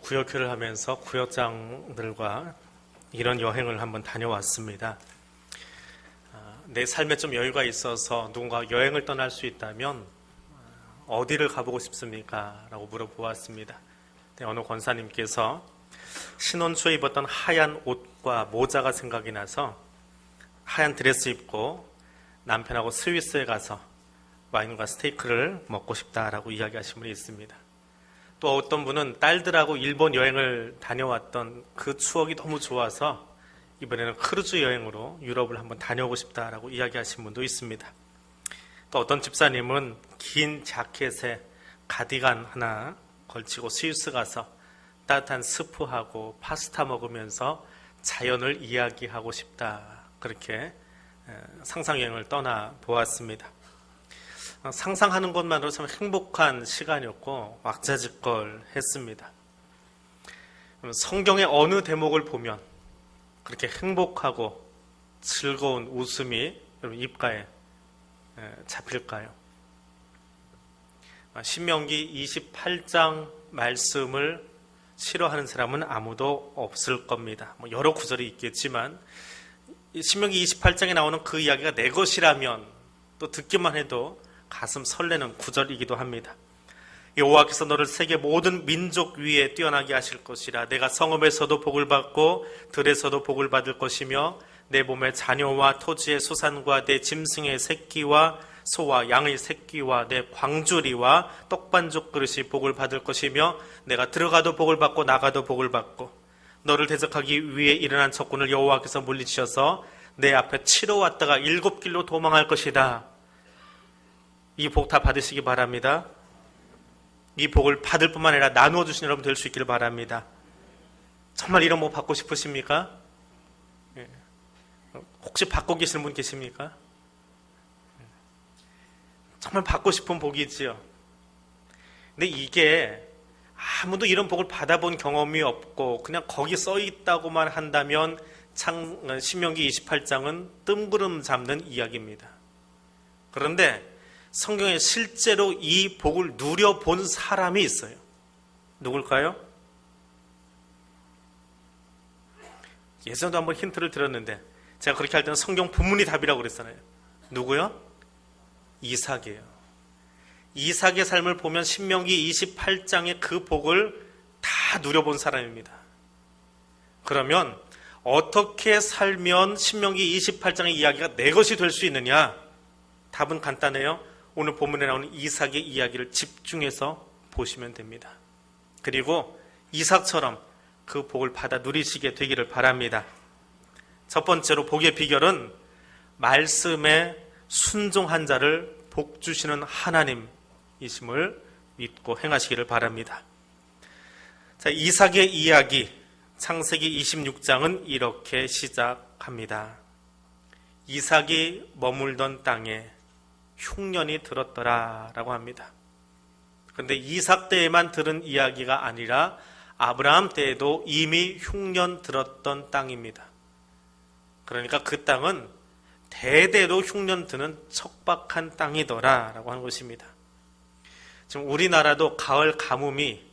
구역회를 하면서 구역장들과 이런 여행을 한번 다녀왔습니다. 내 삶에 좀 여유가 있어서 누군가 여행을 떠날 수 있다면 어디를 가보고 싶습니까? 라고 물어보았습니다. 어느 권사님께서 신혼초에 입었던 하얀 옷과 모자가 생각이 나서 하얀 드레스 입고 남편하고 스위스에 가서 와인과 스테이크를 먹고 싶다라고 이야기하신 분이 있습니다. 또 어떤 분은 딸들하고 일본 여행을 다녀왔던 그 추억이 너무 좋아서 이번에는 크루즈 여행으로 유럽을 한번 다녀오고 싶다라고 이야기하신 분도 있습니다. 또 어떤 집사님은 긴 자켓에 가디건 하나 걸치고 스위스 가서 따뜻한 스프하고 파스타 먹으면서 자연을 이야기하고 싶다, 그렇게 상상여행을 떠나 보았습니다. 상상하는 것만으로 참 행복한 시간이었고 왁자지껄했습니다. 성경의 어느 대목을 보면 그렇게 행복하고 즐거운 웃음이 여러분 입가에 잡힐까요? 신명기 28장 말씀을 싫어하는 사람은 아무도 없을 겁니다. 여러 구절이 있겠지만 신명기 28장에 나오는 그 이야기가 내 것이라면 또 듣기만 해도 가슴 설레는 구절이기도 합니다. 여호와께서 너를 세계 모든 민족 위에 뛰어나게 하실 것이라. 내가 성읍에서도 복을 받고 들에서도 복을 받을 것이며 내 몸의 자녀와 토지의 소산과 내 짐승의 새끼와 소와 양의 새끼와 내 광주리와 떡반죽 그릇이 복을 받을 것이며 내가 들어가도 복을 받고 나가도 복을 받고 너를 대적하기 위해 일어난 적군을 여호와께서 물리치셔서 내 앞에 치러 왔다가 7길로 도망할 것이다. 이 복 다 받으시기 바랍니다. 이 복을 받을 뿐만 아니라 나누어 주신 여러분 될 수 있기를 바랍니다. 정말 이런 복 받고 싶으십니까? 혹시 받고 계시는 분 계십니까? 정말 받고 싶은 복이지요. 근데 이게 아무도 이런 복을 받아본 경험이 없고 그냥 거기 써 있다고만 한다면 신명기 28장은 뜬구름 잡는 이야기입니다. 그런데 성경에 실제로 이 복을 누려본 사람이 있어요. 누굴까요? 예전에도 한번 힌트를 드렸는데 제가 그렇게 할 때는 성경 본문이 답이라고 그랬잖아요. 누구요? 이삭이에요. 이삭의 삶을 보면 신명기 28장의 그 복을 다 누려본 사람입니다. 그러면 어떻게 살면 신명기 28장의 이야기가 내 것이 될 수 있느냐? 답은 간단해요. 오늘 본문에 나오는 이삭의 이야기를 집중해서 보시면 됩니다. 그리고 이삭처럼 그 복을 받아 누리시게 되기를 바랍니다. 첫 번째로 복의 비결은 말씀에 순종한 자를 복 주시는 하나님이심을 믿고 행하시기를 바랍니다. 자, 이삭의 이야기 창세기 26장은 이렇게 시작합니다. 이삭이 머물던 땅에 흉년이 들었더라 라고 합니다. 그런데 이삭 때에만 들은 이야기가 아니라 아브라함 때에도 이미 흉년 들었던 땅입니다. 그러니까 그 땅은 대대로 흉년 드는 척박한 땅이더라 라고 하는 것입니다. 지금 우리나라도 가을 가뭄이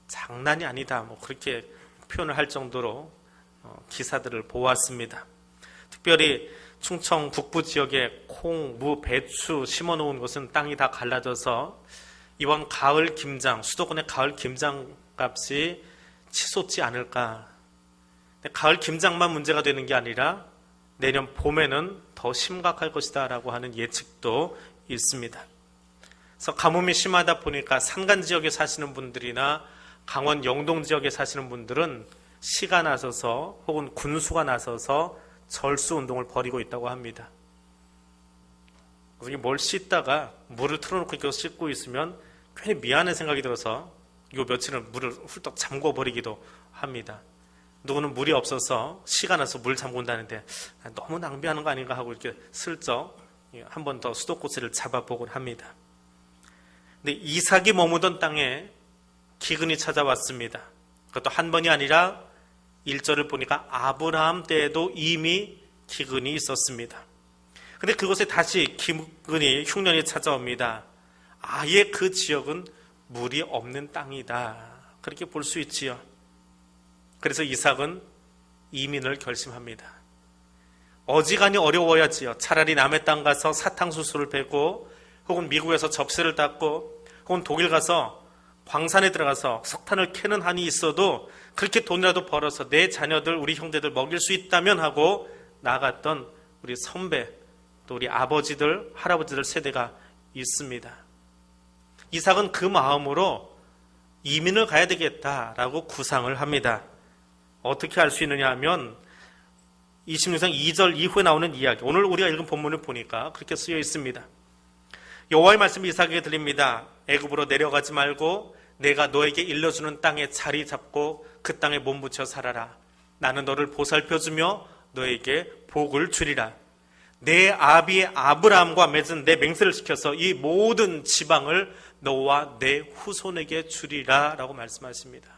장난이 아니다, 그렇게 표현을 할 정도로 기사들을 보았습니다. 특별히 충청 북부 지역에 콩, 무, 배추 심어놓은 것은 땅이 다 갈라져서 이번 가을 김장, 수도권의 가을 김장 값이 치솟지 않을까. 가을 김장만 문제가 되는 게 아니라 내년 봄에는 더 심각할 것이다 라고 하는 예측도 있습니다. 그래서 가뭄이 심하다 보니까 산간 지역에 사시는 분들이나 강원 영동 지역에 사시는 분들은 시가 나서서 혹은 군수가 나서서 절수 운동을 벌이고 있다고 합니다. 뭘 씻다가 물을 틀어놓고 이렇게 씻고 있으면 괜히 미안한 생각이 들어서 요 며칠은 물을 훌떡 잠궈버리기도 합니다. 누구는 물이 없어서 시가 나서 물 잠근다는데 너무 낭비하는 거 아닌가 하고 이렇게 슬쩍 한 번 더 수도꼭지를 잡아보곤 합니다. 근데 이삭이 머무던 땅에 기근이 찾아왔습니다. 그것도 한 번이 아니라 1절을 보니까 아브라함 때에도 이미 기근이 있었습니다. 그런데 그곳에 다시 기근이 흉년이 찾아옵니다. 아예 그 지역은 물이 없는 땅이다. 그렇게 볼 수 있지요. 그래서 이삭은 이민을 결심합니다. 어지간히 어려워야지요. 차라리 남의 땅 가서 사탕수수를 베고 혹은 미국에서 접시를 닦고 혹은 독일 가서 광산에 들어가서 석탄을 캐는 한이 있어도 그렇게 돈이라도 벌어서 내 자녀들, 우리 형제들 먹일 수 있다면 하고 나갔던 우리 선배, 또 우리 아버지들, 할아버지들 세대가 있습니다. 이삭은 그 마음으로 이민을 가야 되겠다라고 구상을 합니다. 어떻게 알 수 있느냐 하면 26장 2절 이후에 나오는 이야기, 오늘 우리가 읽은 본문을 보니까 그렇게 쓰여 있습니다. 여호와의 말씀이 이삭에게 들립니다. 애굽으로 내려가지 말고 내가 너에게 일러주는 땅에 자리 잡고 그 땅에 몸붙여 살아라. 나는 너를 보살펴주며 너에게 복을 주리라. 내 아비 아브라함과 맺은 내 맹세를 지켜서 이 모든 지방을 너와 내 후손에게 주리라 라고 말씀하십니다.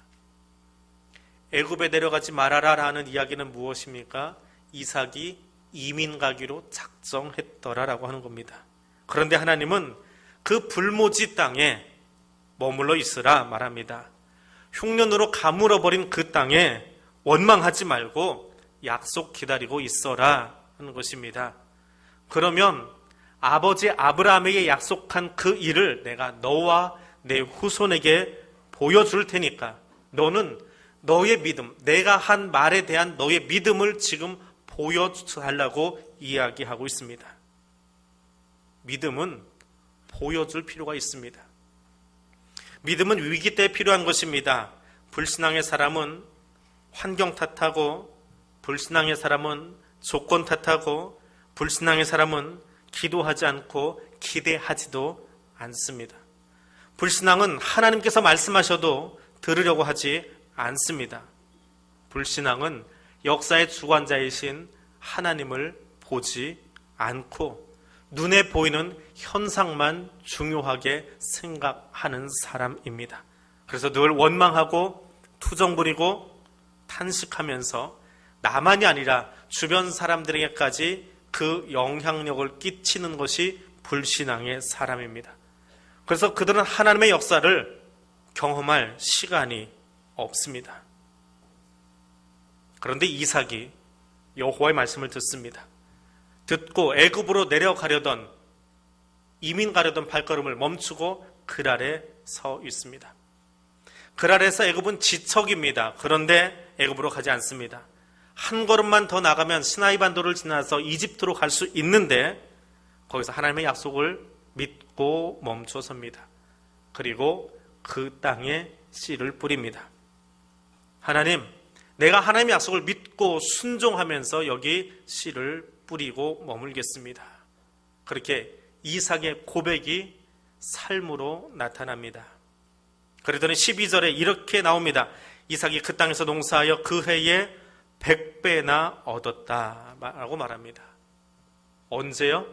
애굽에 내려가지 말아라 라는 이야기는 무엇입니까? 이삭이 이민 가기로 작정했더라라고 하는 겁니다. 그런데 하나님은 그 불모지 땅에 머물러 있으라 말합니다. 흉년으로 가물어버린 그 땅에 원망하지 말고 약속 기다리고 있어라 하는 것입니다. 그러면 아버지 아브라함에게 약속한 그 일을 내가 너와 내 후손에게 보여줄 테니까 너는 너의 믿음, 내가 한 말에 대한 너의 믿음을 지금 보여달라고 이야기하고 있습니다. 믿음은 보여줄 필요가 있습니다. 믿음은 위기 때 필요한 것입니다. 불신앙의 사람은 환경 탓하고, 불신앙의 사람은 조건 탓하고, 불신앙의 사람은 기도하지 않고 기대하지도 않습니다. 불신앙은 하나님께서 말씀하셔도 들으려고 하지 않습니다. 불신앙은 역사의 주관자이신 하나님을 보지 않고 눈에 보이는 현상만 중요하게 생각하는 사람입니다. 그래서 늘 원망하고 투정 부리고 탄식하면서 나만이 아니라 주변 사람들에게까지 그 영향력을 끼치는 것이 불신앙의 사람입니다. 그래서 그들은 하나님의 역사를 경험할 시간이 없습니다. 그런데 이삭이 여호와의 말씀을 듣습니다. 듣고 애굽으로 내려가려던, 이민 가려던 발걸음을 멈추고 그 아래 서 있습니다. 그 아래에서 애굽은 지척입니다. 그런데 애굽으로 가지 않습니다. 한 걸음만 더 나가면 시나이 반도를 지나서 이집트로 갈 수 있는데 거기서 하나님의 약속을 믿고 멈춰 섭니다. 그리고 그 땅에 씨를 뿌립니다. 하나님, 내가 하나님의 약속을 믿고 순종하면서 여기 씨를 뿌리고 머물겠습니다. 그렇게 이삭의 고백이 삶으로 나타납니다. 그러더니 12절에 이렇게 나옵니다. 이삭이 그 땅에서 농사하여 그 해에 100배나 얻었다 라고 말합니다. 언제요?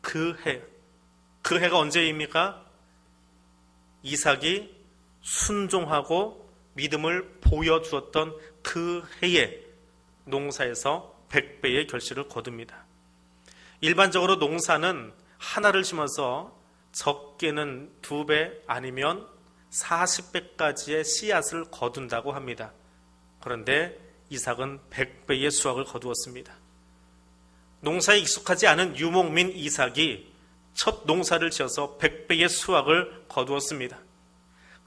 그 해가 언제입니까? 이삭이 순종하고 믿음을 보여주었던 그 해에 농사에서 100배의 결실을 거둡니다. 일반적으로 농사는 하나를 심어서 적게는 2배 아니면 40배까지의 씨앗을 거둔다고 합니다. 그런데 이삭은 100배의 수확을 거두었습니다. 농사에 익숙하지 않은 유목민 이삭이 첫 농사를 지어서 100배의 수확을 거두었습니다.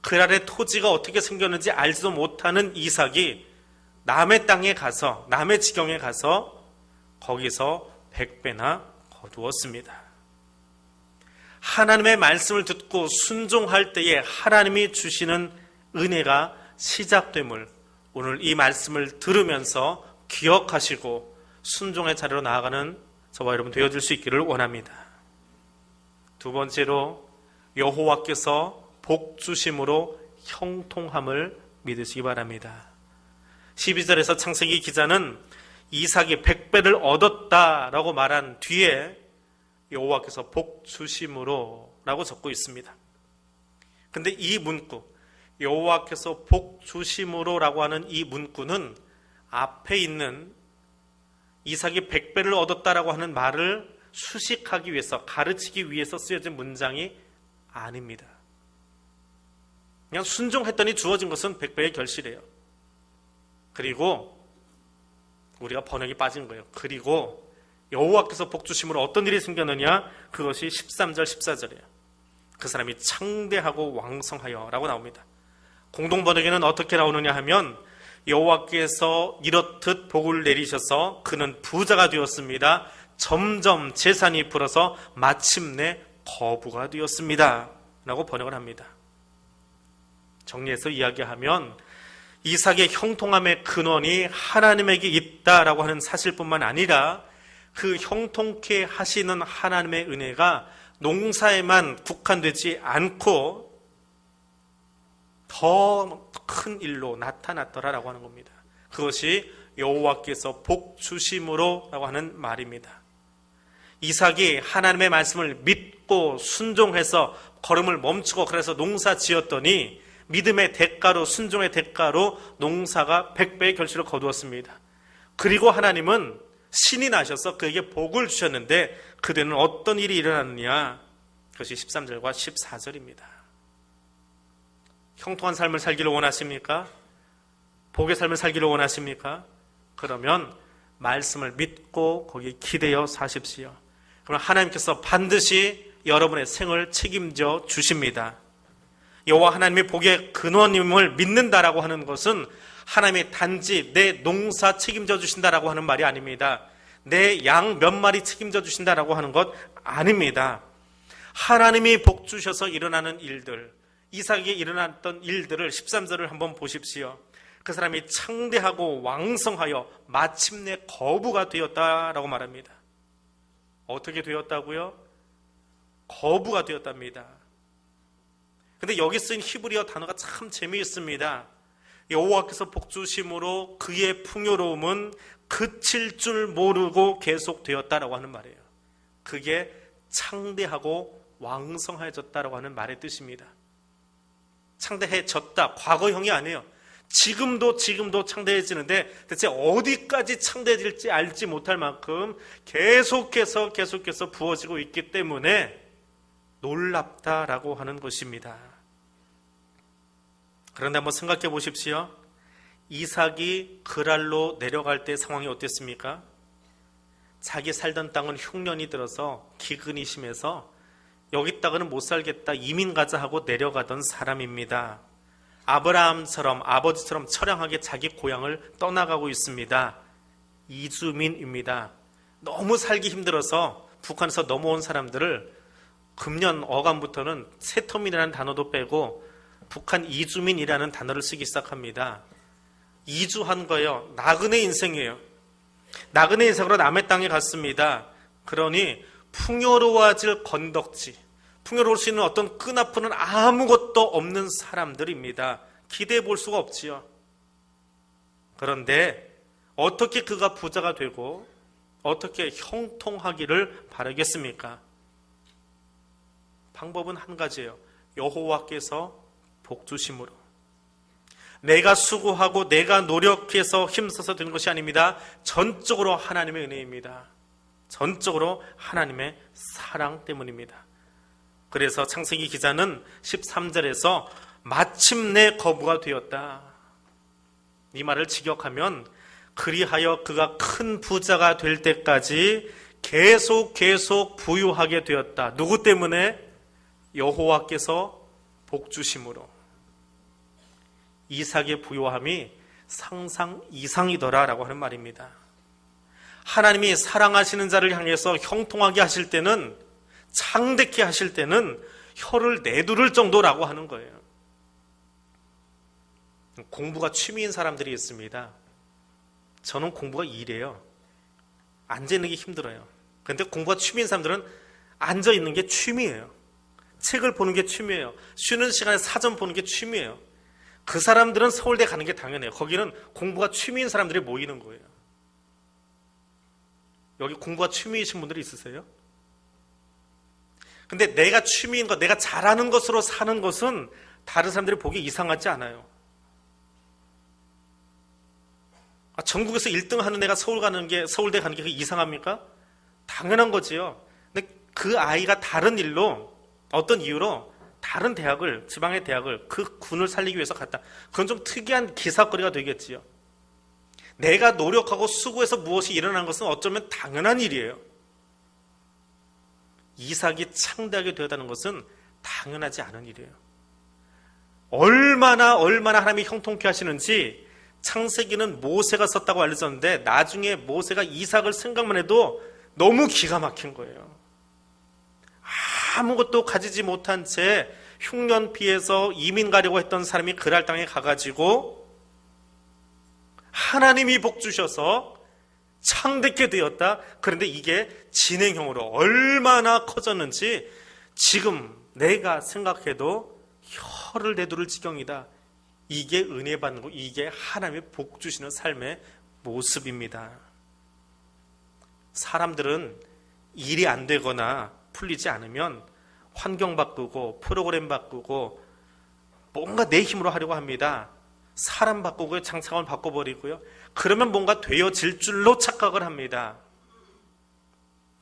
그 아래 토지가 어떻게 생겼는지 알지도 못하는 이삭이 남의 땅에 가서, 남의 지경에 가서 거기서 100배나 거두었습니다. 하나님의 말씀을 듣고 순종할 때에 하나님이 주시는 은혜가 시작됨을 오늘 이 말씀을 들으면서 기억하시고 순종의 자리로 나아가는 저와 여러분 되어줄 수 있기를 원합니다. 두 번째로 여호와께서 복 주심으로 형통함을 믿으시기 바랍니다. 12절에서 창세기 기자는 이삭이 100배를 얻었다라고 말한 뒤에 여호와께서 복 주심으로 라고 적고 있습니다. 근데 이 문구, 여호와께서 복 주심으로 라고 하는 이 문구는 앞에 있는 이삭이 100배를 얻었다라고 하는 말을 수식하기 위해서, 가르치기 위해서 쓰여진 문장이 아닙니다. 그냥 순종했더니 주어진 것은 100배의 결실이에요. 그리고 우리가 번역이 빠진 거예요. 그리고 여호와께서 복 주심으로 어떤 일이 생겼느냐? 그것이 13절 14절이에요. 그 사람이 창대하고 왕성하여 라고 나옵니다. 공동번역에는 어떻게 나오느냐 하면 여호와께서 이렇듯 복을 내리셔서 그는 부자가 되었습니다. 점점 재산이 불어서 마침내 거부가 되었습니다 라고 번역을 합니다. 정리해서 이야기하면 이삭의 형통함의 근원이 하나님에게 있다라고 하는 사실뿐만 아니라 그 형통케 하시는 하나님의 은혜가 농사에만 국한되지 않고 더 큰 일로 나타났더라라고 하는 겁니다. 그것이 여호와께서 복 주심으로 라고 하는 말입니다. 이삭이 하나님의 말씀을 믿고 순종해서 걸음을 멈추고 그래서 농사 지었더니 믿음의 대가로 순종의 대가로 농사가 100배의 결실을 거두었습니다. 그리고 하나님은 신이 나셔서 그에게 복을 주셨는데 그대는 어떤 일이 일어났느냐? 그것이 13절과 14절입니다. 형통한 삶을 살기를 원하십니까? 복의 삶을 살기를 원하십니까? 그러면 말씀을 믿고 거기에 기대어 사십시오. 그럼 하나님께서 반드시 여러분의 생을 책임져 주십니다. 여호와 하나님의 복의 근원임을 믿는다라고 하는 것은 하나님이 단지 내 농사 책임져 주신다라고 하는 말이 아닙니다. 내 양 몇 마리 책임져 주신다라고 하는 것 아닙니다. 하나님이 복 주셔서 일어나는 일들, 이삭에게 일어났던 일들을 13절을 한번 보십시오. 그 사람이 창대하고 왕성하여 마침내 거부가 되었다라고 말합니다. 어떻게 되었다고요? 거부가 되었답니다. 근데 여기 쓰인 히브리어 단어가 참 재미있습니다. 여호와께서 복 주심으로 그의 풍요로움은 그칠 줄 모르고 계속되었다라고 하는 말이에요. 그게 창대하고 왕성해졌다라고 하는 말의 뜻입니다. 창대해졌다, 과거형이 아니에요. 지금도 창대해지는데 대체 어디까지 창대해질지 알지 못할 만큼 계속해서 부어지고 있기 때문에 놀랍다라고 하는 것입니다. 그런데 한번 생각해 보십시오. 이삭이 그랄로 내려갈 때 상황이 어땠습니까? 자기 살던 땅은 흉년이 들어서 기근이 심해서 여기 있다가는 못 살겠다, 이민 가자 하고 내려가던 사람입니다. 아브라함처럼 아버지처럼 처량하게 자기 고향을 떠나가고 있습니다. 이주민입니다. 너무 살기 힘들어서 북한에서 넘어온 사람들을 금년 어간부터는 세터민이라는 단어도 빼고 북한 이주민이라는 단어를 쓰기 시작합니다. 이주한 거예요. 나그네 인생이에요. 나그네 인생으로 남의 땅에 갔습니다. 그러니 풍요로워질 건덕지, 풍요로울 수 있는 어떤 끈앞은 아무것도 없는 사람들입니다. 기대해 볼 수가 없지요. 그런데 어떻게 그가 부자가 되고 어떻게 형통하기를 바라겠습니까? 방법은 한 가지예요. 여호와께서 복 주심으로. 내가 수고하고 내가 노력해서 힘써서 되는 것이 아닙니다. 전적으로 하나님의 은혜입니다. 전적으로 하나님의 사랑 때문입니다. 그래서 창세기 기자는 13절에서 마침내 거부가 되었다. 이 말을 직역하면 그리하여 그가 큰 부자가 될 때까지 계속 부유하게 되었다. 누구 때문에? 여호와께서 복 주심으로. 이삭의 부유함이 상상 이상이더라라고 하는 말입니다. 하나님이 사랑하시는 자를 향해서 형통하게 하실 때는, 창대케 하실 때는 혀를 내두를 정도라고 하는 거예요. 공부가 취미인 사람들이 있습니다. 저는 공부가 일이에요. 앉아있는 게 힘들어요. 그런데 공부가 취미인 사람들은 앉아있는 게 취미예요. 책을 보는 게 취미예요. 쉬는 시간에 사전 보는 게 취미예요. 그 사람들은 서울대 가는 게 당연해요. 거기는 공부가 취미인 사람들이 모이는 거예요. 여기 공부가 취미이신 분들이 있으세요? 근데 내가 취미인 것, 내가 잘하는 것으로 사는 것은 다른 사람들이 보기 이상하지 않아요. 전국에서 1등 하는 애가 서울대 가는 게 그게 이상합니까? 당연한 거지요. 근데 그 아이가 다른 일로, 어떤 이유로 다른 대학을, 지방의 대학을 그 군을 살리기 위해서 갔다. 그건 좀 특이한 기사거리가 되겠지요. 내가 노력하고 수고해서 무엇이 일어난 것은 어쩌면 당연한 일이에요. 이삭이 창대하게 되었다는 것은 당연하지 않은 일이에요. 얼마나 하나님이 형통케 하시는지 창세기는 모세가 썼다고 알려졌는데 나중에 모세가 이삭을 생각만 해도 너무 기가 막힌 거예요. 아무것도 가지지 못한 채 흉년비에서 이민 가려고 했던 사람이 그랄 땅에 가가지고 하나님이 복 주셔서 창대케 되었다. 그런데 이게 진행형으로 얼마나 커졌는지 지금 내가 생각해도 혀를 내두를 지경이다. 이게 은혜 받는 거, 이게 하나님의 복 주시는 삶의 모습입니다. 사람들은 일이 안 되거나 풀리지 않으면 환경 바꾸고 프로그램 바꾸고 뭔가 내 힘으로 하려고 합니다. 사람 바꾸고요, 장상을 바꿔버리고요. 그러면 뭔가 되어질 줄로 착각을 합니다.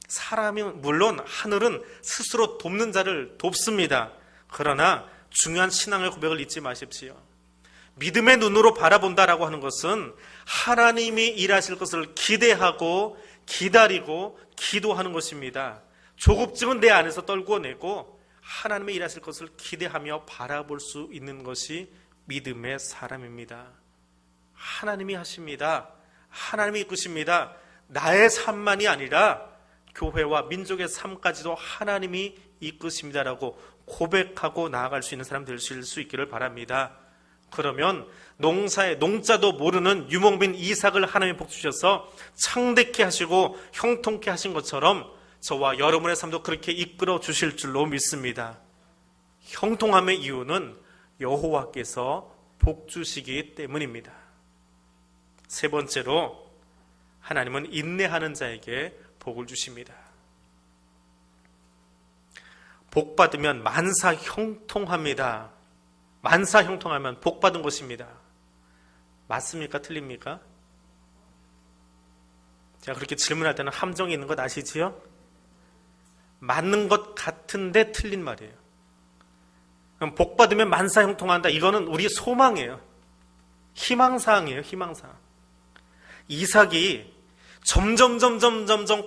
사람이 물론 하늘은 스스로 돕는 자를 돕습니다. 그러나 중요한 신앙의 고백을 잊지 마십시오. 믿음의 눈으로 바라본다라고 하는 것은 하나님이 일하실 것을 기대하고 기다리고 기도하는 것입니다. 조급증은 내 안에서 떨궈내고 하나님의 일하실 것을 기대하며 바라볼 수 있는 것이 믿음의 사람입니다. 하나님이 하십니다. 하나님이 이끄십니다. 나의 삶만이 아니라 교회와 민족의 삶까지도 하나님이 이끄십니다라고 고백하고 나아갈 수 있는 사람 되실 수 있기를 바랍니다. 그러면 농자도 모르는 유목민 이삭을 하나님이 복 주셔서 창대케 하시고 형통케 하신 것처럼 저와 여러분의 삶도 그렇게 이끌어 주실 줄로 믿습니다. 형통함의 이유는 여호와께서 복 주시기 때문입니다. 세 번째로 하나님은 인내하는 자에게 복을 주십니다. 복 받으면 만사 형통합니다. 만사 형통하면 복 받은 것입니다. 맞습니까? 틀립니까? 제가 그렇게 질문할 때는 함정이 있는 것 아시지요? 맞는 것 같은데 틀린 말이에요. 그럼 복 받으면 만사 형통한다. 이거는 우리 소망이에요. 희망사항이에요. 희망사항. 이삭이 점점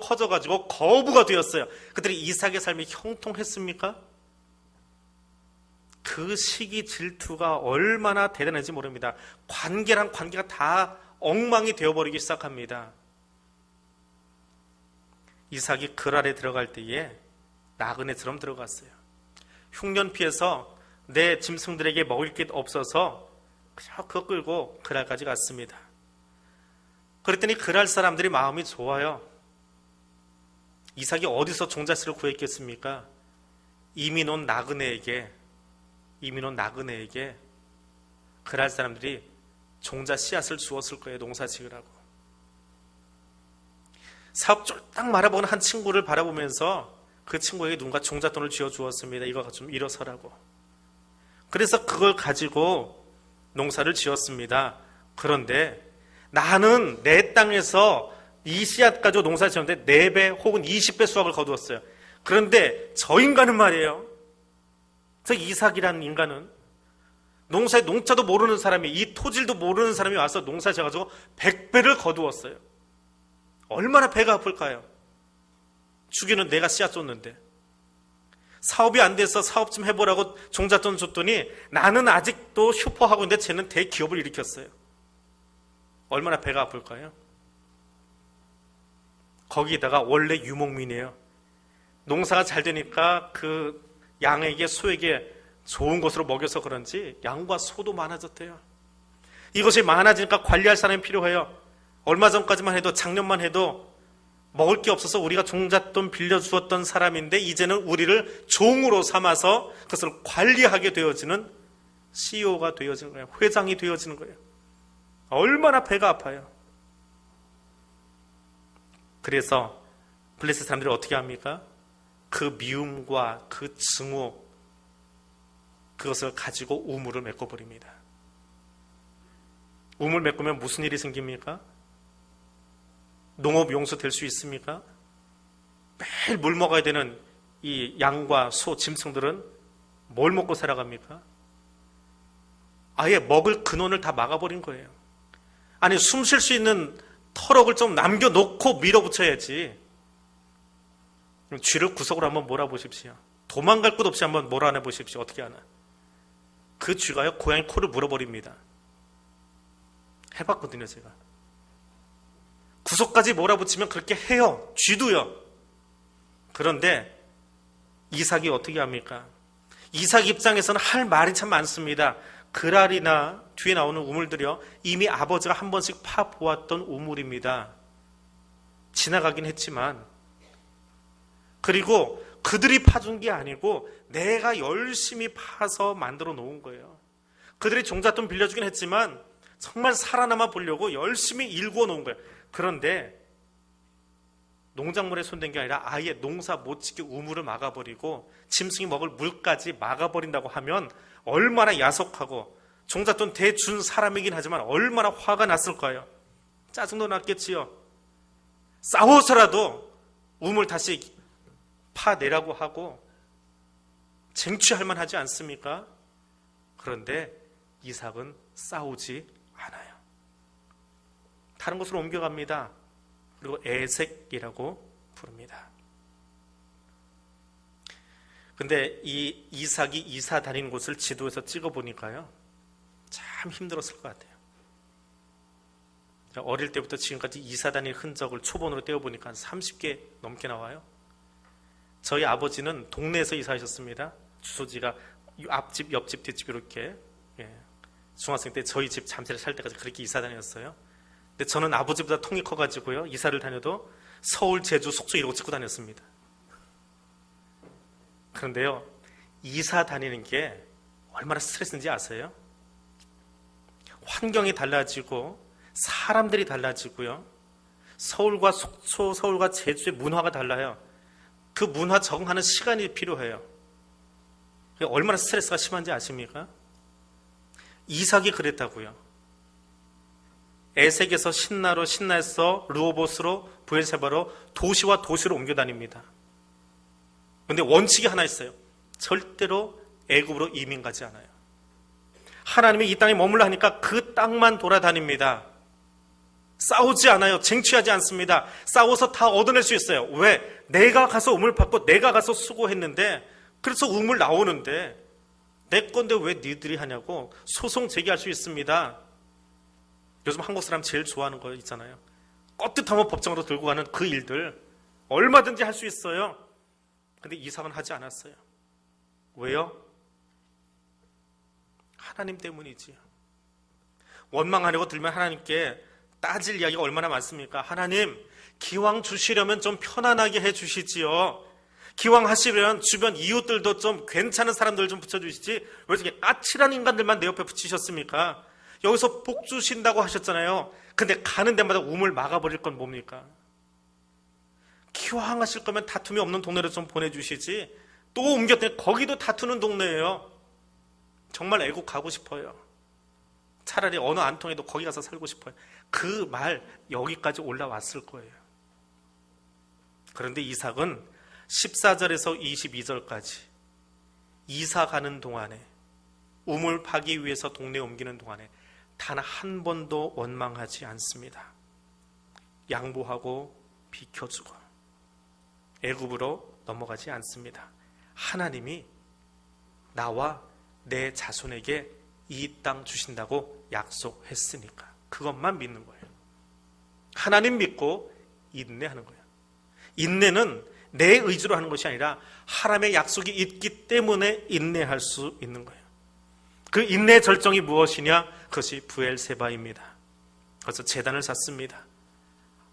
커져가지고 거부가 되었어요. 그들이 이삭의 삶이 형통했습니까? 그 시기 질투가 얼마나 대단한지 모릅니다. 관계란 관계가 다 엉망이 되어버리기 시작합니다. 이삭이 그랄에 들어갈 때에 나그네처럼 들어갔어요. 흉년피해서 내 짐승들에게 먹을 게 없어서 그냥 그거 끌고 그랄까지 갔습니다. 그랬더니 그랄 사람들이 마음이 좋아요. 이삭이 어디서 종자씨를 구했겠습니까? 이민 온 나그네에게 그랄 사람들이 종자 씨앗을 주었을 거예요. 농사 지으라고. 사업 쫄딱 말아보는 한 친구를 바라보면서 그 친구에게 누군가 종잣돈을 쥐어 주었습니다. 이거 좀 일어서라고. 그래서 그걸 가지고 농사를 지었습니다. 그런데 나는 내 땅에서 이 씨앗 가지고 농사 지었는데 4배 혹은 20배 수확을 거두었어요. 그런데 저 인간은 말이에요. 저 이삭이라는 인간은 농자도 모르는 사람이, 이 토질도 모르는 사람이 와서 농사 지어가지고 100배를 거두었어요. 얼마나 배가 아플까요? 주기는 내가 씨앗 줬는데. 사업이 안 돼서 사업 좀 해보라고 종잣돈 줬더니 나는 아직도 슈퍼하고 있는데 쟤는 대기업을 일으켰어요. 얼마나 배가 아플까요? 거기다가 원래 유목민이에요. 농사가 잘 되니까 그 양에게 소에게 좋은 것으로 먹여서 그런지 양과 소도 많아졌대요. 이것이 많아지니까 관리할 사람이 필요해요. 얼마 전까지만 해도, 작년만 해도 먹을 게 없어서 우리가 종잣돈 빌려주었던 사람인데 이제는 우리를 종으로 삼아서 그것을 관리하게 되어지는 CEO가 되어지는 거예요. 회장이 되어지는 거예요. 얼마나 배가 아파요. 그래서 블레셋 사람들이 어떻게 합니까? 그 미움과 그 증오, 그것을 가지고 우물을 메꿔버립니다. 우물 메꾸면 무슨 일이 생깁니까? 농업 용수 될 수 있습니까? 매일 물 먹어야 되는 이 양과 소, 짐승들은 뭘 먹고 살아갑니까? 아예 먹을 근원을 다 막아버린 거예요. 아니, 숨 쉴 수 있는 터럭을 좀 남겨놓고 밀어붙여야지. 쥐를 구석으로 한번 몰아보십시오. 도망갈 곳 없이 한번 몰아내보십시오. 어떻게 하나. 그 쥐가요, 고양이 코를 물어버립니다. 해봤거든요, 제가. 구석까지 몰아붙이면 그렇게 해요. 쥐도요. 그런데 이삭이 어떻게 합니까? 이삭 입장에서는 할 말이 참 많습니다. 그랄이나 뒤에 나오는 우물들이요, 이미 아버지가 한 번씩 파보았던 우물입니다. 지나가긴 했지만, 그리고 그들이 파준 게 아니고 내가 열심히 파서 만들어 놓은 거예요. 그들이 종잣돈 빌려주긴 했지만 정말 살아남아 보려고 열심히 일구어 놓은 거예요. 그런데 농작물에 손댄 게 아니라 아예 농사 못 짓게 우물을 막아버리고 짐승이 먹을 물까지 막아버린다고 하면 얼마나 야속하고, 종잣돈 대준 사람이긴 하지만 얼마나 화가 났을까요? 짜증도 났겠지요. 싸워서라도 우물 다시 파내라고 하고 쟁취할 만하지 않습니까? 그런데 이삭은 싸우지 않아요. 다른 곳으로 옮겨갑니다. 그리고 에색이라고 부릅니다. 근데 이 이삭이 이사 다니는 곳을 지도에서 찍어보니까요, 참 힘들었을 것 같아요. 어릴 때부터 지금까지 이사 다닐 흔적을 초본으로 떼어보니까 한 30개 넘게 나와요. 저희 아버지는 동네에서 이사하셨습니다. 주소지가 앞집, 옆집, 뒷집 이렇게. 중학생 때 저희 집 잠실에 살 때까지 그렇게 이사 다녔어요. 근데 저는 아버지보다 통이 커가지고요, 이사를 다녀도 서울, 제주, 속초 이러고 찍고 다녔습니다. 그런데요, 이사 다니는 게 얼마나 스트레스인지 아세요? 환경이 달라지고 사람들이 달라지고요, 서울과 속초, 서울과 제주의 문화가 달라요. 그 문화 적응하는 시간이 필요해요. 얼마나 스트레스가 심한지 아십니까? 이삭이 그랬다고요. 에색에서 신나로, 신나에서 르호봇으로, 브엘세바로 도시와 도시로 옮겨 다닙니다. 그런데 원칙이 하나 있어요. 절대로 애굽으로 이민 가지 않아요. 하나님이 이 땅에 머물러 하니까 그 땅만 돌아다닙니다. 싸우지 않아요. 쟁취하지 않습니다. 싸워서 다 얻어낼 수 있어요. 왜? 내가 가서 우물 받고 내가 가서 수고했는데, 그래서 우물 나오는데 내 건데 왜 니들이 하냐고 소송 제기할 수 있습니다. 요즘 한국 사람 제일 좋아하는 거 있잖아요. 껐듯하면 법정으로 들고 가는 그 일들 얼마든지 할 수 있어요. 근데 이삭은 하지 않았어요. 왜요? 하나님 때문이지요. 원망하려고 들면 하나님께 따질 이야기가 얼마나 많습니까? 하나님, 기왕 주시려면 좀 편안하게 해주시지요. 기왕 하시려면 주변 이웃들도 좀 괜찮은 사람들 좀 붙여주시지, 왜 이렇게 까칠한 인간들만 내 옆에 붙이셨습니까? 여기서 복 주신다고 하셨잖아요. 근데 가는 데마다 우물 막아버릴 건 뭡니까? 기왕 하실 거면 다툼이 없는 동네로 좀 보내주시지, 또 옮겼더니 거기도 다투는 동네예요. 정말 애국 가고 싶어요. 차라리 어느 안 통해도 거기 가서 살고 싶어요. 그 말 여기까지 올라왔을 거예요. 그런데 이삭은 14절에서 22절까지 이사 가는 동안에, 우물 파기 위해서 동네 옮기는 동안에 단 한 번도 원망하지 않습니다. 양보하고 비켜주고 애굽으로 넘어가지 않습니다. 하나님이 나와 내 자손에게 이 땅 주신다고 약속했으니까 그것만 믿는 거예요. 하나님 믿고 인내하는 거예요. 인내는 내 의지로 하는 것이 아니라 하나님의 약속이 있기 때문에 인내할 수 있는 거예요. 그 인내의 절정이 무엇이냐? 그것이 브엘세바입니다. 그래서 제단을 쌓습니다.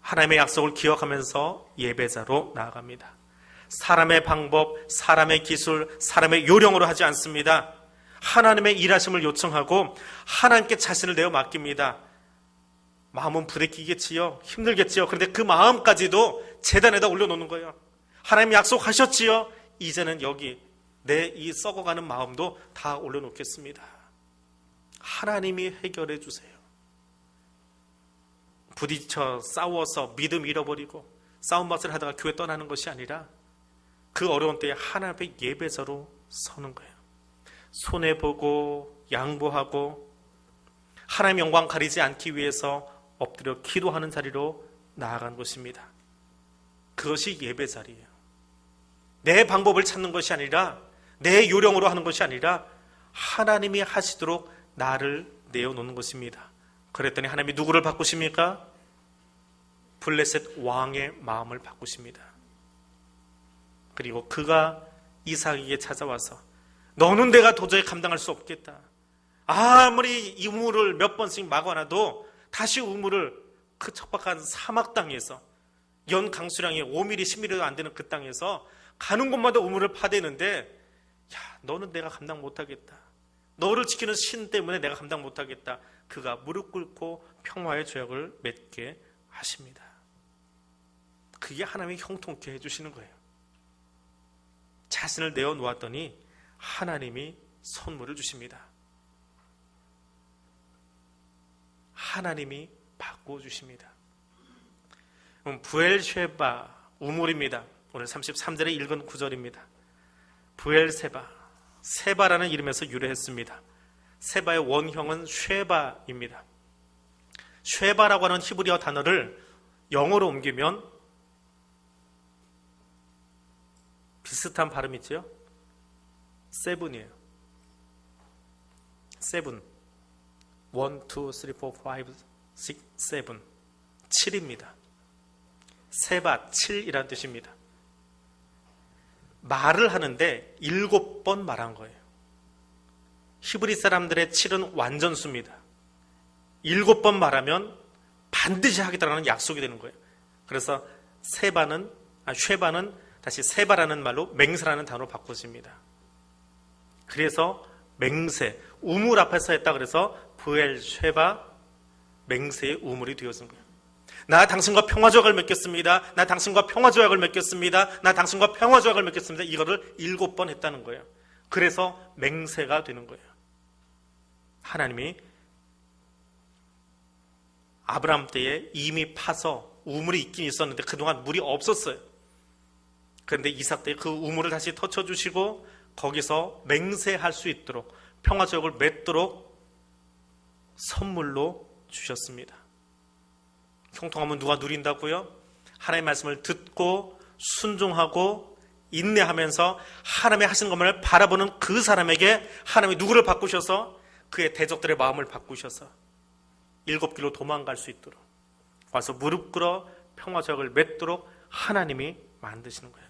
하나님의 약속을 기억하면서 예배자로 나아갑니다. 사람의 방법, 사람의 기술, 사람의 요령으로 하지 않습니다. 하나님의 일하심을 요청하고 하나님께 자신을 내어 맡깁니다. 마음은 부대끼겠지요. 힘들겠지요. 그런데 그 마음까지도 제단에다 올려놓는 거예요. 하나님 약속하셨지요. 이제는 여기 내 이 썩어가는 마음도 다 올려놓겠습니다. 하나님이 해결해 주세요. 부딪혀 싸워서 믿음 잃어버리고 싸움밭을 하다가 교회 떠나는 것이 아니라 그 어려운 때에 하나님 앞에 예배자로 서는 거예요. 손해보고 양보하고 하나님의 영광 가리지 않기 위해서 엎드려 기도하는 자리로 나아간 것입니다. 그것이 예배 자리예요. 내 방법을 찾는 것이 아니라, 내 요령으로 하는 것이 아니라 하나님이 하시도록 나를 내어놓는 것입니다. 그랬더니 하나님이 누구를 바꾸십니까? 블레셋 왕의 마음을 바꾸십니다. 그리고 그가 이삭에게 찾아와서 너는 내가 도저히 감당할 수 없겠다. 아무리 이 우물을 몇 번씩 막아놔도 다시 우물을 그 척박한 사막 땅에서 연 강수량이 5mm, 10mm도 안 되는 그 땅에서 가는 곳마다 우물을 파대는데, 야, 너는 내가 감당 못하겠다. 너를 지키는 신 때문에 내가 감당 못하겠다. 그가 무릎 꿇고 평화의 죄악을 맺게 하십니다. 그게 하나님이 형통케 해주시는 거예요. 자신을 내어놓았더니 하나님이 선물을 주십니다. 하나님이 바꿔주십니다. 부엘쉐바 우물입니다. 오늘 33절에 읽은 구절입니다. 부엘세바, 세바라는 이름에서 유래했습니다. 세바의 원형은 쉐바입니다. 쉐바라고 하는 히브리어 단어를 영어로 옮기면 비슷한 발음이죠. 세븐이에요. 세븐. 1, 2, 3, 4, 5, 6, 7. 7입니다. 세바, 7이라는 뜻입니다. 말을 하는데 7번 말한 거예요. 히브리 사람들의 7은 완전수입니다. 7번 말하면 반드시 하겠다는 약속이 되는 거예요. 그래서 쉐바는 다시 세바라는 말로 맹세라는 단어로 바꿔집니다. 그래서 맹세, 우물 앞에서 했다 그래서 부엘쉐바, 맹세의 우물이 되어진 거예요. 나 당신과 평화조약을 맺겠습니다. 나 당신과 평화조약을 맺겠습니다. 나 당신과 평화조약을 맺겠습니다. 이거를 7번 했다는 거예요. 그래서 맹세가 되는 거예요. 하나님이 아브라함 때에 이미 파서 우물이 있긴 있었는데 그동안 물이 없었어요. 그런데 이삭 때 그 우물을 다시 터쳐주시고 거기서 맹세할 수 있도록 평화조약을 맺도록 선물로 주셨습니다. 형통함은 누가 누린다고요? 하나님의 말씀을 듣고 순종하고 인내하면서 하나님의 하시는 것만을 바라보는 그 사람에게 하나님이 누구를 바꾸셔서 그의 대적들의 마음을 바꾸셔서 7길로 도망갈 수 있도록 와서 무릎 꿇어 평화조약을 맺도록 하나님이 만드시는 거예요.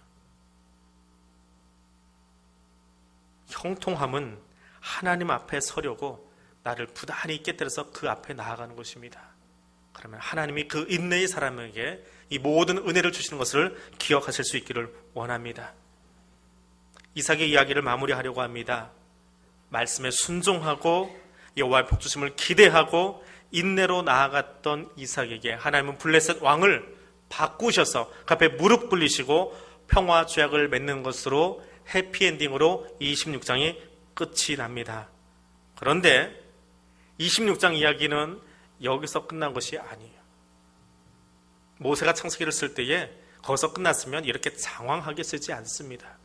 형통함은 하나님 앞에 서려고 나를 부단히 깨뜨려서 그 앞에 나아가는 것입니다. 그러면 하나님이 그 인내의 사람에게 이 모든 은혜를 주시는 것을 기억하실 수 있기를 원합니다. 이삭의 이야기를 마무리하려고 합니다. 말씀에 순종하고 여호와의 복주심을 기대하고 인내로 나아갔던 이삭에게 하나님은 블레셋 왕을 바꾸셔서 그 앞에 무릎 꿇리시고 평화 조약을 맺는 것으로 해피엔딩으로 26장이 끝이 납니다. 그런데 26장 이야기는 여기서 끝난 것이 아니에요. 모세가 창세기를 쓸 때에 거기서 끝났으면 이렇게 장황하게 쓰지 않습니다.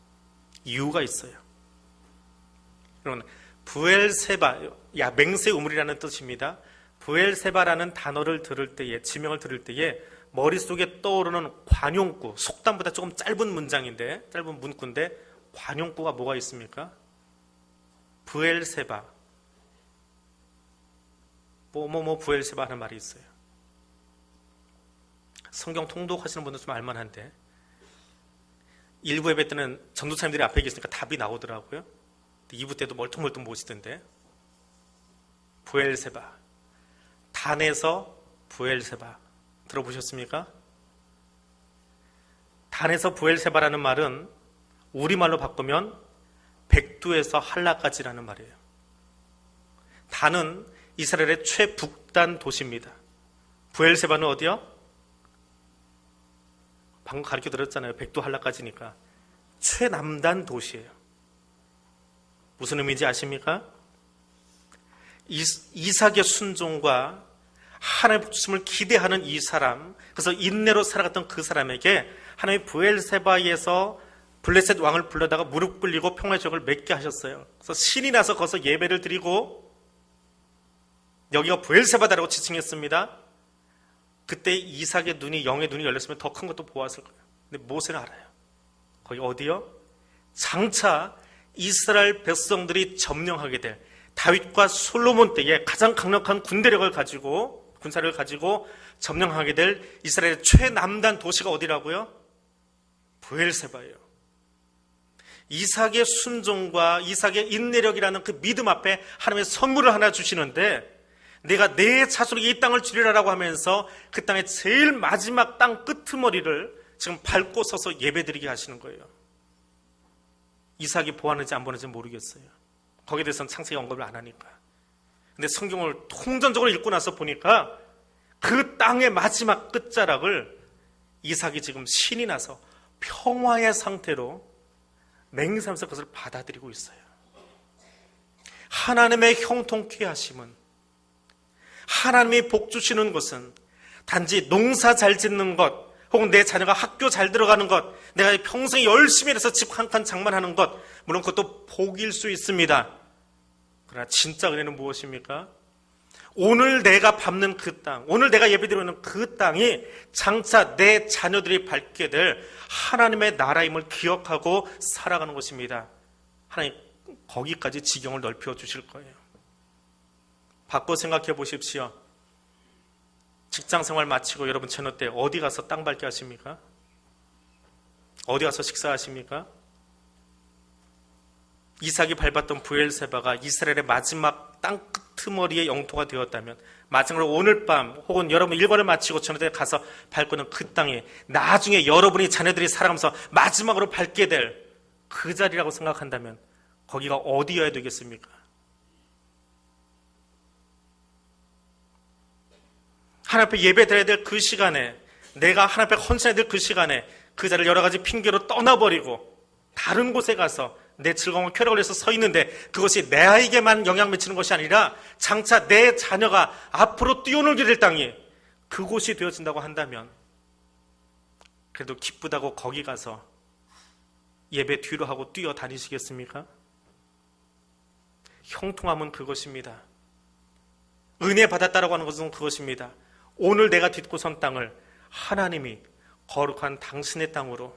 이유가 있어요. 여러분, 부엘세바, 맹세 우물이라는 뜻입니다. 부엘세바라는 단어를 들을 때에, 지명을 들을 때에 머릿속에 떠오르는 관용구, 속담보다 조금 짧은 문장인데, 짧은 문구인데 관용구가 뭐가 있습니까? 부엘세바, 뭐뭐뭐 부엘세바 하는 말이 있어요. 성경 통독하시는 분들 좀 알만한데 일부 예배 때는 전도사님들이 앞에 계시니까 답이 나오더라고요. 2부 때도 멀뚱멀뚱 보시던데 부엘세바, 단에서 부엘세바 들어보셨습니까? 단에서 부엘세바라는 말은 우리말로 바꾸면 백두에서 한라까지라는 말이에요. 단은 이스라엘의 최북단 도시입니다. 부엘세바는 어디요? 방금 가르쳐 드렸잖아요. 백두 한라까지니까 최남단 도시예요. 무슨 의미인지 아십니까? 이삭의 순종과 하나님의 복주심을 기대하는 이 사람, 그래서 인내로 살아갔던 그 사람에게 하나님의 부엘세바에서 블레셋 왕을 불러다가 무릎 꿇리고 평화의 족을 맺게 하셨어요. 그래서 신이 나서 거기서 예배를 드리고, 여기가 브엘세바다라고 지칭했습니다. 그때 이삭의 눈이, 영의 눈이 열렸으면 더 큰 것도 보았을 거예요. 근데 모세는 알아요. 거기 어디요? 장차 이스라엘 백성들이 점령하게 될 다윗과 솔로몬 때에 가장 강력한 군대력을 가지고, 군사력을 가지고 점령하게 될 이스라엘의 최남단 도시가 어디라고요? 브엘세바예요. 이삭의 순종과 이삭의 인내력이라는 그 믿음 앞에 하나님의 선물을 하나 주시는데, 내가 내 자손에게 이 땅을 주리라라고 하면서 그 땅의 제일 마지막 땅 끄트머리를 지금 밟고 서서 예배드리게 하시는 거예요. 이삭이 보았는지 안 보았는지 모르겠어요. 거기에 대해서는 창세기 언급을 안 하니까. 근데 성경을 통전적으로 읽고 나서 보니까 그 땅의 마지막 끝자락을 이삭이 지금 신이 나서 평화의 상태로 맹세하면서 그것을 받아들이고 있어요. 하나님의 형통케 하심은, 하나님이 복 주시는 것은 단지 농사 잘 짓는 것, 혹은 내 자녀가 학교 잘 들어가는 것, 내가 평생 열심히 해서 집 한 칸 장만하는 것, 물론 그것도 복일 수 있습니다. 그러나 진짜 은혜는 무엇입니까? 오늘 내가 밟는 그 땅, 오늘 내가 예배드리는 그 땅이 장차 내 자녀들이 밟게 될 하나님의 나라임을 기억하고 살아가는 것입니다. 하나님 거기까지 지경을 넓혀 주실 거예요. 바꿔 생각해 보십시오. 직장생활 마치고 여러분 저녁 때 어디 가서 땅 밟게 하십니까? 어디 가서 식사하십니까? 이삭이 밟았던 브엘세바가 이스라엘의 마지막 땅 끄트머리의 영토가 되었다면, 마지막으로 오늘 밤 혹은 여러분 일과를 마치고 저녁 때 가서 밟고 있는 그 땅이 나중에 여러분이 자녀들이 살아가면서 마지막으로 밟게 될 그 자리라고 생각한다면 거기가 어디여야 되겠습니까? 하나님 앞에 예배 드려야 될 그 시간에, 내가 하나님 앞에 헌신해야 될 그 시간에 그 자리를 여러 가지 핑계로 떠나버리고 다른 곳에 가서 내 즐거움을 쾌락을 위해서 서 있는데, 그것이 내 아이에게만 영향 미치는 것이 아니라 장차 내 자녀가 앞으로 뛰어놀게 될 땅이 그곳이 되어진다고 한다면, 그래도 기쁘다고 거기 가서 예배 뒤로 하고 뛰어다니시겠습니까? 형통함은 그것입니다. 은혜 받았다라고 하는 것은 그것입니다. 오늘 내가 딛고 선 땅을 하나님이 거룩한 당신의 땅으로,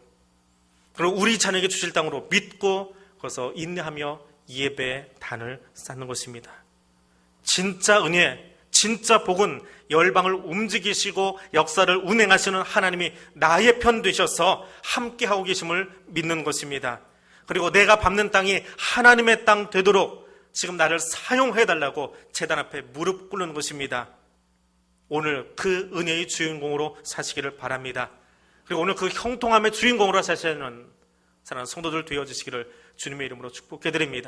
그리고 우리 자녀에게 주실 땅으로 믿고 거기서 인내하며 예배의 단을 쌓는 것입니다. 진짜 은혜, 진짜 복은 열방을 움직이시고 역사를 운행하시는 하나님이 나의 편 되셔서 함께하고 계심을 믿는 것입니다. 그리고 내가 밟는 땅이 하나님의 땅 되도록 지금 나를 사용해달라고 제단 앞에 무릎 꿇는 것입니다. 오늘 그 은혜의 주인공으로 사시기를 바랍니다. 그리고 오늘 그 형통함의 주인공으로 사시는 사랑하는 성도들 되어주시기를 주님의 이름으로 축복해드립니다.